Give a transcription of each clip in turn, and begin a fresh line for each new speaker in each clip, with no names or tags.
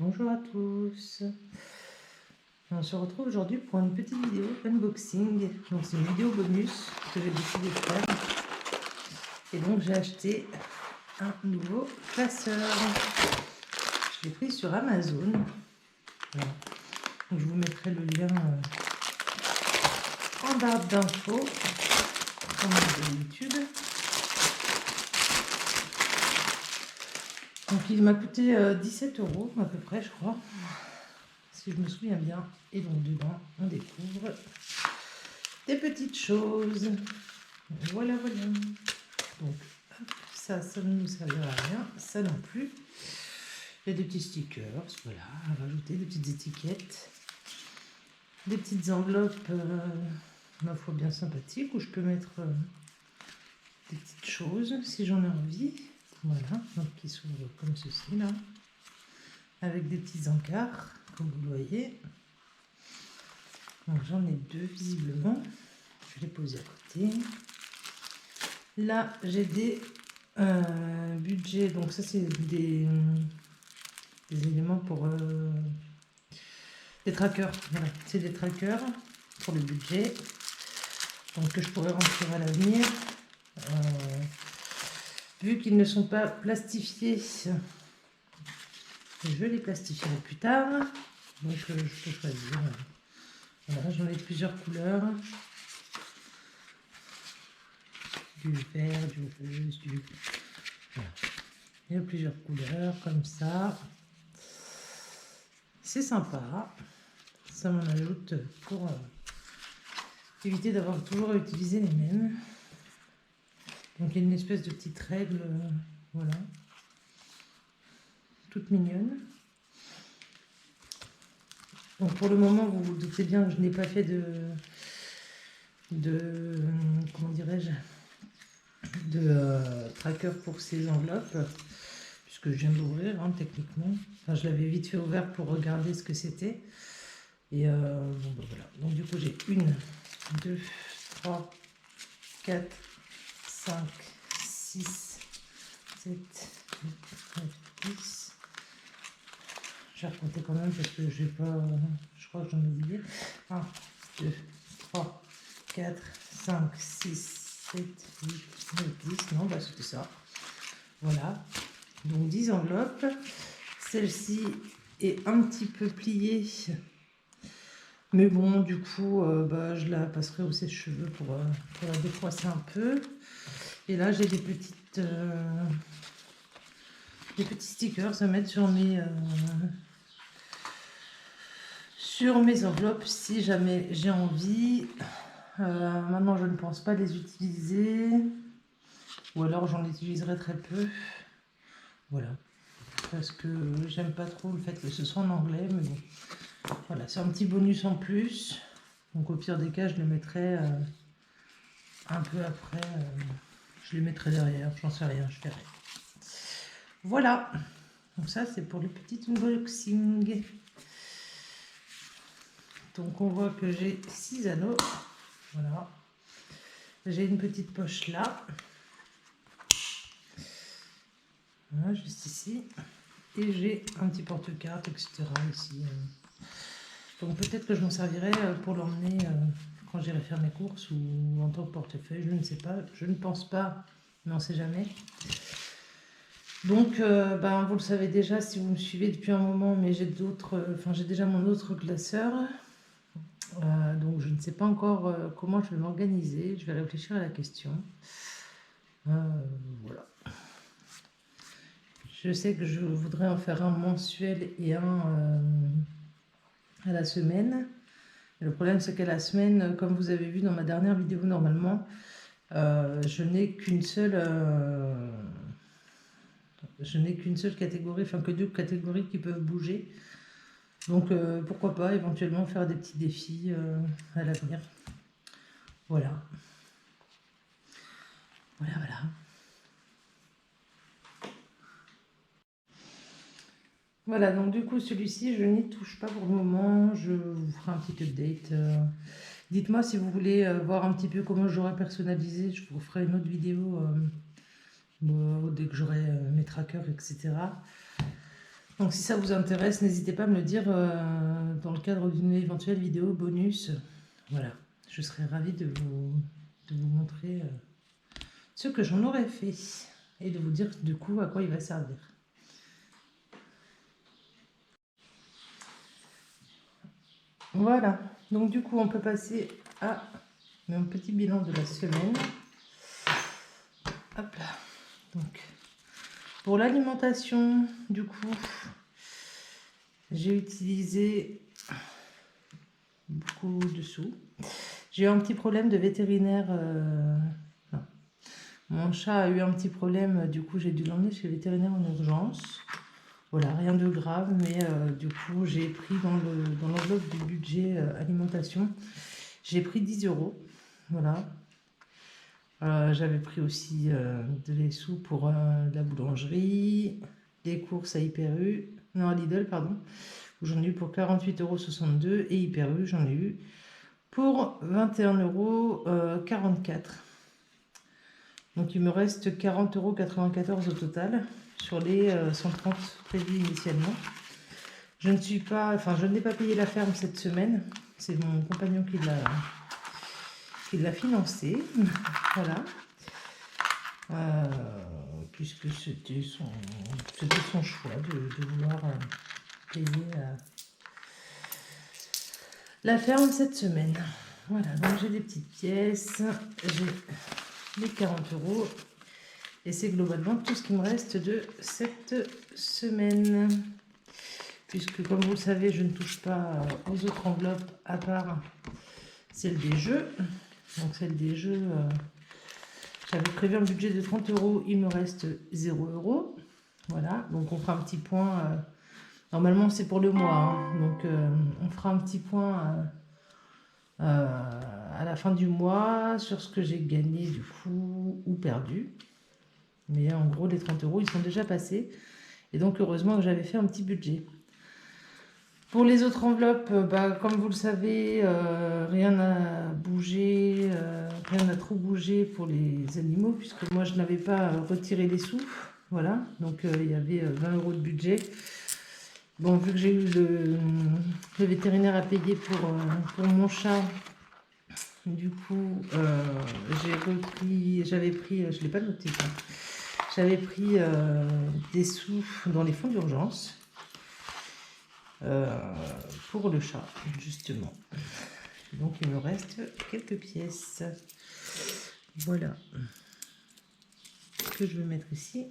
Bonjour à tous. On se retrouve aujourd'hui pour une petite vidéo unboxing. Donc c'est une vidéo bonus que j'ai décidé de faire. Et donc j'ai acheté un nouveau classeur. Je l'ai pris sur Amazon. Voilà. Donc je vous mettrai le lien en barre d'infos, comme d'habitude. Donc il m'a coûté 17 € à peu près, je crois, si je me souviens bien. Et donc dedans, on découvre des petites choses. Voilà, voilà. Donc ça ne nous servira à rien, ça non plus. Il y a des petits stickers, voilà, à rajouter, des petites étiquettes, des petites enveloppes, ma foi bien sympathiques, où je peux mettre des petites choses si j'en ai envie. Voilà, donc qui s'ouvrent comme ceci là, avec des petits encarts, comme vous le voyez. Donc j'en ai deux visiblement, je vais les poser à côté. Là j'ai des budgets, donc ça c'est des éléments pour des trackers. Voilà, c'est des trackers pour le budget, donc que je pourrais remplir à l'avenir. Vu qu'ils ne sont pas plastifiés, je les plastifierai plus tard. Donc je peux choisir. Voilà, j'en ai plusieurs couleurs. Du vert, du rose, du... Voilà. Il y a plusieurs couleurs comme ça. C'est sympa. Ça m'en ajoute pour éviter d'avoir toujours à utiliser les mêmes. Donc il y a une espèce de petite règle, voilà, toute mignonne. Donc pour le moment, vous vous doutez bien que je n'ai pas fait comment dirais-je, de tracker pour ces enveloppes, puisque je viens d'ouvrir techniquement. Enfin, je l'avais vite fait ouvert pour regarder ce que c'était. Et bon, ben voilà. Donc du coup, j'ai 1, 2, 3, 4, 5, 6, 7, 8, 9, 10. Je vais recompter quand même parce que j'ai pas. Je crois que j'en ai oublié. 1, 2, 3, 4, 5, 6, 7, 8, 9, 10. Non, bah c'était ça. Voilà. Donc 10 enveloppes. Celle-ci est un petit peu pliée. Mais bon, du coup, bah, je la passerai au sèche-cheveux pour la défroisser un peu. Et là, j'ai des petits stickers à mettre sur mes enveloppes si jamais j'ai envie. Maintenant, je ne pense pas les utiliser. Ou alors, j'en utiliserai très peu. Voilà. Parce que j'aime pas trop le fait que ce soit en anglais. Mais bon, voilà, c'est un petit bonus en plus. Donc, au pire des cas, je le mettrai un peu après. Je les mettrai derrière. J'en sais rien, je verrai. Voilà. Donc, ça, c'est pour le petit unboxing. Donc, on voit que j'ai 6 anneaux. Voilà. J'ai une petite poche là. Voilà, juste ici. Et j'ai un petit porte-carte, etc. ici. Donc peut-être que je m'en servirai pour l'emmener quand j'irai faire mes courses ou en tant que portefeuille. Je ne sais pas. Je ne pense pas, mais on ne sait jamais. Donc, ben, vous le savez déjà si vous me suivez depuis un moment, mais j'ai déjà mon autre classeur. Donc je ne sais pas encore comment je vais m'organiser. Je vais réfléchir à la question. Voilà. Je sais que je voudrais en faire un mensuel et un à la semaine. Et le problème, c'est qu'à la semaine, comme vous avez vu dans ma dernière vidéo, normalement, je n'ai qu'une seule catégorie, enfin que 2 catégories qui peuvent bouger. Donc pourquoi pas éventuellement faire des petits défis à l'avenir. Voilà. Voilà, voilà. Voilà, donc du coup, celui-ci, je n'y touche pas pour le moment. Je vous ferai un petit update. Dites-moi si vous voulez voir un petit peu comment j'aurais personnalisé. Je vous ferai une autre vidéo dès que j'aurai mes trackers, etc. Donc si ça vous intéresse, n'hésitez pas à me le dire dans le cadre d'une éventuelle vidéo bonus. Voilà, je serais ravie de vous montrer ce que j'en aurais fait et de vous dire du coup à quoi il va servir. Voilà, donc du coup on peut passer à mon petit bilan de la semaine. Hop là. Donc pour l'alimentation, du coup, j'ai utilisé beaucoup de sous. J'ai eu un petit problème de vétérinaire. Mon chat a eu un petit problème, du coup j'ai dû l'emmener chez le vétérinaire en urgence. Voilà, rien de grave, mais du coup j'ai pris dans l'enveloppe du budget alimentation, j'ai pris 10 €. Voilà. J'avais pris aussi des sous pour la boulangerie, des courses à Hyper U, non à Lidl pardon, où j'en ai eu pour 48,62 € et Hyper U j'en ai eu pour 21,44 €. Donc il me reste 40,94 € au total sur les 130 prévus initialement. Je n'ai pas payé la ferme cette semaine, c'est mon compagnon qui l'a financé. Voilà. Puisque c'était son choix de vouloir payer la ferme cette semaine. Voilà, donc j'ai des petites pièces, j'ai les 40 € et c'est globalement tout ce qui me reste de cette semaine. Puisque comme vous le savez, je ne touche pas aux autres enveloppes à part celle des jeux. Donc celle des jeux, j'avais prévu un budget de 30 €, il me reste 0 €. Voilà, donc on fera un petit point. Normalement c'est pour le mois, hein, donc on fera un petit point à la fin du mois sur ce que j'ai gagné du coup ou perdu. Mais en gros les 30 € ils sont déjà passés. Et donc heureusement que j'avais fait un petit budget. Pour les autres enveloppes, comme vous le savez, rien n'a bougé, rien n'a trop bougé pour les animaux, puisque moi je n'avais pas retiré les sous. Voilà, donc il y avait 20 € de budget. Bon, vu que j'ai eu le vétérinaire à payer pour mon chat, du coup, j'avais pris, je ne l'ai pas noté ça, j'avais pris des sous dans les fonds d'urgence. Pour le chat justement, donc il me reste quelques pièces, voilà, que je vais mettre ici.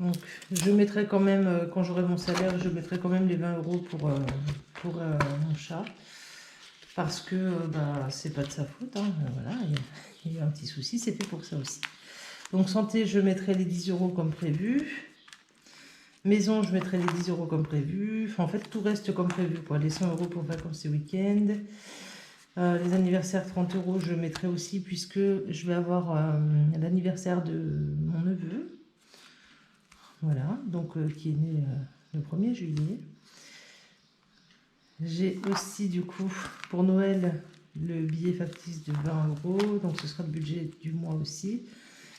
Donc je mettrai quand même, quand j'aurai mon salaire, je mettrai quand même les 20 € pour mon chat, parce que c'est pas de sa faute, hein, voilà, il y a eu un petit souci, c'est fait pour ça aussi. Donc santé, je mettrai les 10 € comme prévu. Maison, je mettrai les 10 € comme prévu. Enfin, en fait, tout reste comme prévu. Les 100 € pour vacances et week-end. Les anniversaires, 30 €, je mettrai aussi, puisque je vais avoir l'anniversaire de mon neveu. Voilà, donc qui est né le 1er juillet. J'ai aussi, du coup, pour Noël, le billet factice de 20 €. Donc, ce sera le budget du mois aussi.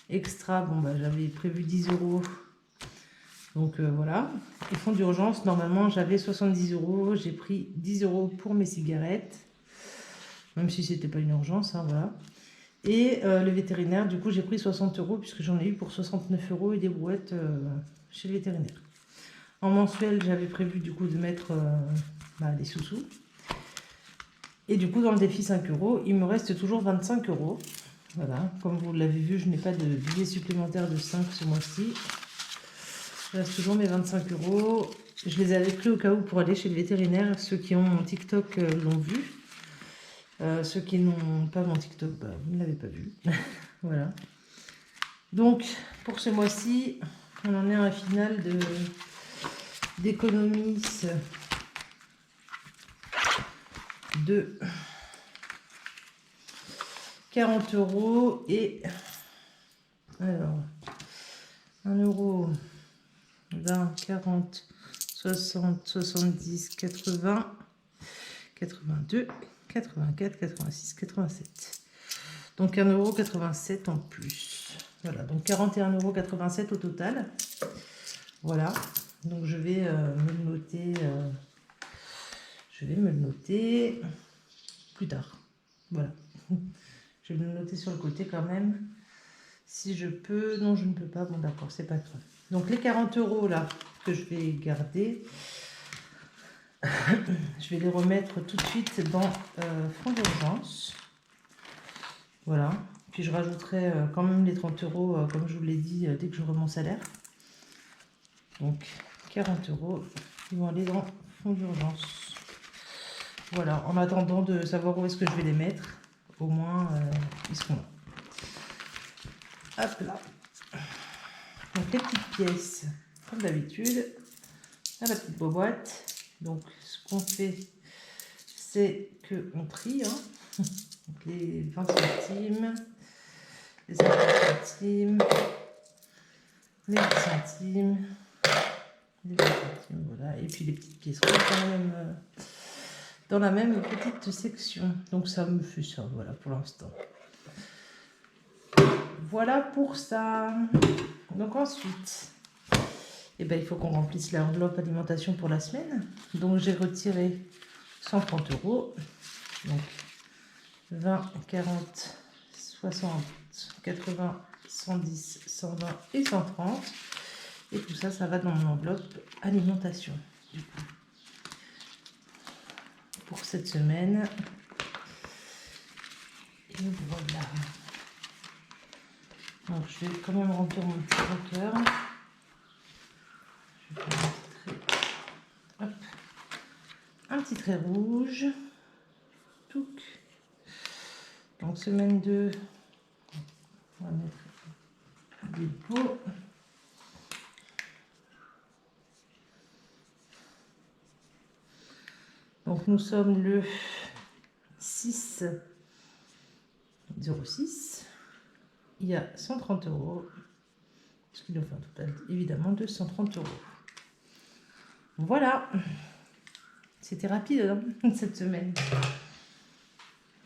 Extra, j'avais prévu 10 €. Donc voilà, et fonds d'urgence, normalement j'avais 70 €, j'ai pris 10 € pour mes cigarettes, même si c'était pas une urgence, hein, voilà. Et le vétérinaire, du coup j'ai pris 60 € puisque j'en ai eu pour 69 € et des brouettes chez le vétérinaire. En mensuel, j'avais prévu du coup de mettre des sous-sous. Et du coup dans le défi 5 €, il me reste toujours 25 €. Voilà, comme vous l'avez vu, je n'ai pas de billet supplémentaire de 5 ce mois-ci. Je reste toujours mes 25 €. Je les avais pris au cas où pour aller chez le vétérinaire. Ceux qui ont mon TikTok l'ont vu. Ceux qui n'ont pas mon TikTok, vous ne l'avez pas vu. Voilà. Donc, pour ce mois-ci, on en est à un final d'économies de 40 € et alors 1 €. 20, 40, 60, 70, 80, 82, 84, 86, 87. Donc 1,87 € en plus. Voilà, donc 41,87 € au total. Voilà. Donc je vais me le noter. Je vais me le noter plus tard. Voilà. Je vais me le noter sur le côté quand même. Si je peux. Non, je ne peux pas. Bon, d'accord, c'est pas grave. Donc les 40 € là que je vais garder, je vais les remettre tout de suite dans fonds d'urgence. Voilà. Puis je rajouterai quand même les 30 €, comme je vous l'ai dit, dès que j'aurai mon salaire. Donc 40 €, ils vont aller dans fonds d'urgence. Voilà, en attendant de savoir où est-ce que je vais les mettre, au moins ils seront là. Hop là. Donc les petites pièces, comme d'habitude, à la petite boîte. Donc ce qu'on fait, c'est qu'on trie donc, les 20 centimes, les 50 centimes, les 10 centimes, les 20 centimes, voilà. Et puis les petites pièces dans la même petite section. Donc ça me fait ça, voilà, pour l'instant. Voilà pour ça. Donc ensuite, eh ben, il faut qu'on remplisse l'enveloppe alimentation pour la semaine. Donc j'ai retiré 130 €. Donc 20, 40, 60, 80, 110, 120 et 130. Et tout ça, ça va dans mon enveloppe alimentation. Du coup, pour cette semaine. Et voilà. Donc je vais quand même remplir mon petit tracker. Je vais faire un petit trait rouge. Touc. Donc semaine 2, on va mettre des pots. Donc nous sommes le 6/06. Il y a 130 €. Ce qui nous fait un total évidemment de 130 €. Voilà. C'était rapide cette semaine.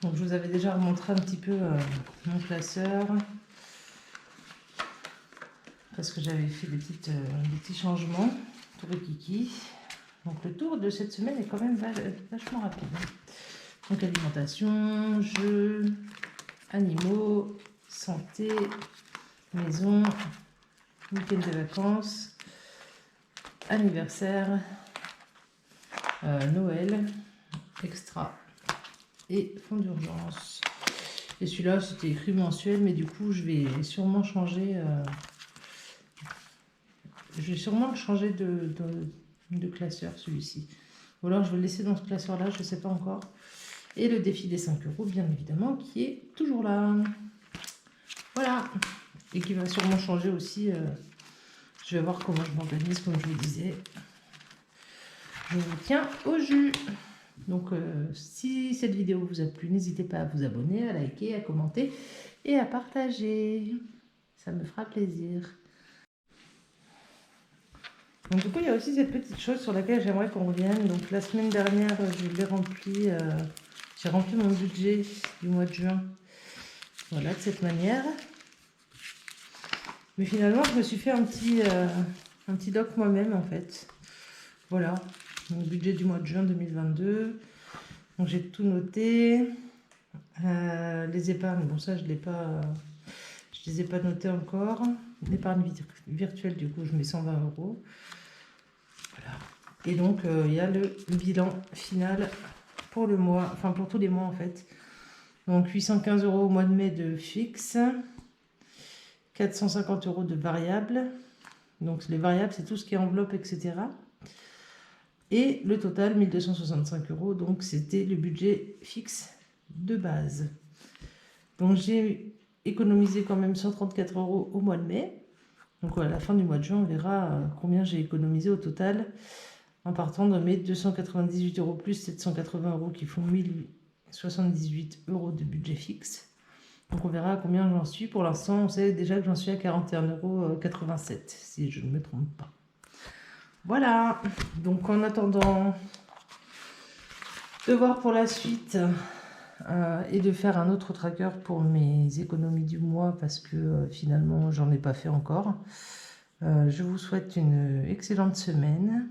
Donc je vous avais déjà montré un petit peu mon classeur. Parce que j'avais fait des petits changements. Tout le kiki. Donc le tour de cette semaine est quand même vachement rapide. Donc alimentation, jeux, animaux, santé, maison, week-end de vacances, anniversaire, Noël, extra et fonds d'urgence. Et celui-là c'était écrit mensuel, mais du coup je vais sûrement changer. Je vais sûrement le changer de classeur, celui-ci. Ou alors je vais le laisser dans ce classeur-là, je ne sais pas encore. Et le défi des 5 €, bien évidemment, qui est toujours là. Voilà. Et qui va sûrement changer aussi. Je vais voir comment je m'organise, comme je vous disais. Je vous tiens au jus. Donc, si cette vidéo vous a plu, n'hésitez pas à vous abonner, à liker, à commenter et à partager. Ça me fera plaisir. Donc du coup, il y a aussi cette petite chose sur laquelle j'aimerais qu'on revienne. Donc la semaine dernière, je l'ai rempli, j'ai rempli mon budget du mois de juin. Voilà, de cette manière. Mais finalement, je me suis fait un petit doc moi-même en fait. Voilà, mon budget du mois de juin 2022. Donc j'ai tout noté. Les épargnes, bon ça je les ai pas noté encore. L'épargne virtuelle, du coup, je mets 120 €. Voilà. Et donc, il y a le bilan final pour le mois, enfin pour tous les mois en fait. Donc 815 € au mois de mai de fixe, 450 € de variable. Donc les variables, c'est tout ce qui est enveloppe, etc. Et le total, 1265 €. Donc c'était le budget fixe de base. Donc j'ai économisé quand même 134 € au mois de mai. Donc à la fin du mois de juin, on verra combien j'ai économisé au total en partant de mes 298 € plus 780 € qui font 1078 € de budget fixe. Donc on verra combien j'en suis. Pour l'instant, on sait déjà que j'en suis à 41,87 € si je ne me trompe pas. Voilà. Donc en attendant de voir pour la suite et de faire un autre tracker pour mes économies du mois parce que finalement, j'en ai pas fait encore. Je vous souhaite une excellente semaine.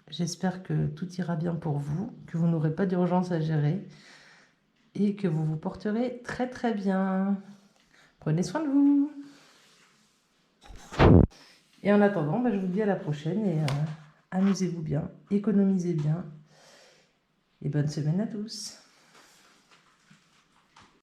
J'espère que tout ira bien pour vous, que vous n'aurez pas d'urgence à gérer et que vous vous porterez très très bien. Prenez soin de vous. Et en attendant, je vous dis à la prochaine et amusez-vous bien, économisez bien et bonne semaine à tous.